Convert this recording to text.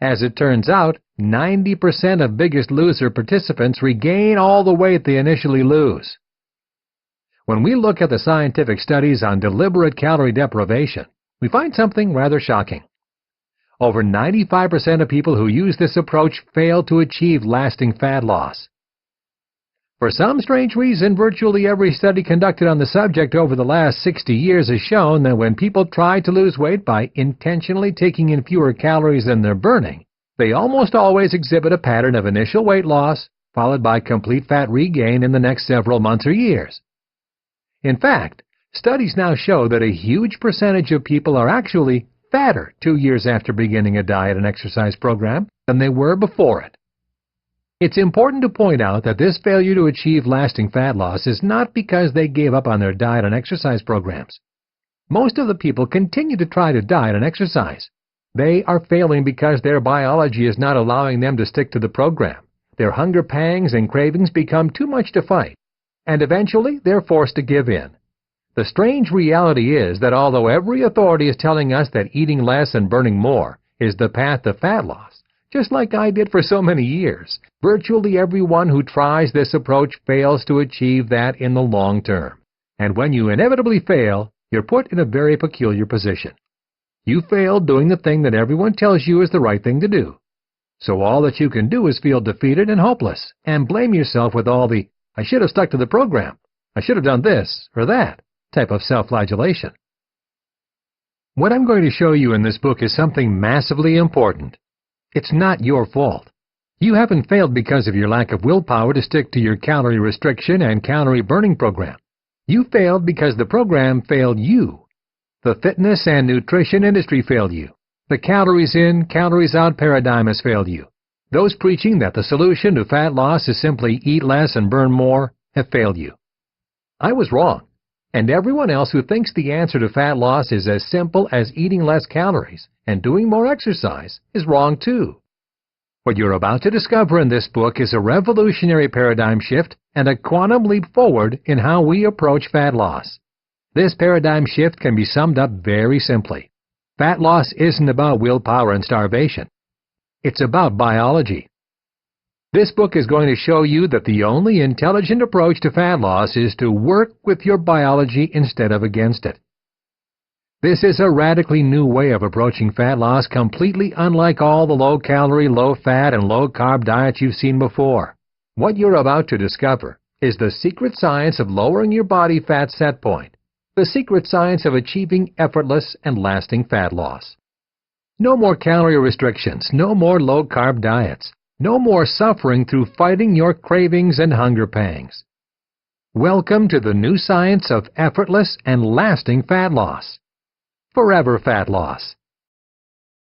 As it turns out, 90% of Biggest Loser participants regain all the weight they initially lose. When we look at the scientific studies on deliberate calorie deprivation, we find something rather shocking. Over 95% of people who use this approach fail to achieve lasting fat loss. For some strange reason, virtually every study conducted on the subject over the last 60 years has shown that when people try to lose weight by intentionally taking in fewer calories than they're burning, they almost always exhibit a pattern of initial weight loss, followed by complete fat regain in the next several months or years. In fact, studies now show that a huge percentage of people are actually fatter 2 years after beginning a diet and exercise program than they were before it. It's important to point out that this failure to achieve lasting fat loss is not because they gave up on their diet and exercise programs. Most of the people continue to try to diet and exercise. They are failing because their biology is not allowing them to stick to the program. Their hunger pangs and cravings become too much to fight, and eventually they're forced to give in. The strange reality is that although every authority is telling us that eating less and burning more is the path to fat loss, just like I did for so many years, virtually everyone who tries this approach fails to achieve that in the long term. And when you inevitably fail, you're put in a very peculiar position. You failed doing the thing that everyone tells you is the right thing to do. So all that you can do is feel defeated and hopeless, and blame yourself with all the, "I should have stuck to the program, I should have done this or that," type of self-flagellation. What I'm going to show you in this book is something massively important. It's not your fault. You haven't failed because of your lack of willpower to stick to your calorie restriction and calorie burning program. You failed because the program failed you. The fitness and nutrition industry failed you. The calories in, calories out paradigm has failed you. Those preaching that the solution to fat loss is simply eat less and burn more have failed you. I was wrong, and everyone else who thinks the answer to fat loss is as simple as eating less calories and doing more exercise is wrong too. What you're about to discover in this book is a revolutionary paradigm shift and a quantum leap forward in how we approach fat loss. This paradigm shift can be summed up very simply. Fat loss isn't about willpower and starvation. It's about biology. This book is going to show you that the only intelligent approach to fat loss is to work with your biology instead of against it. This is a radically new way of approaching fat loss, completely unlike all the low-calorie, low-fat, and low-carb diets you've seen before. What you're about to discover is the secret science of lowering your body fat set point, the secret science of achieving effortless and lasting fat loss. No more calorie restrictions, no more low-carb diets, no more suffering through fighting your cravings and hunger pangs. Welcome to the new science of effortless and lasting fat loss. Forever fat loss.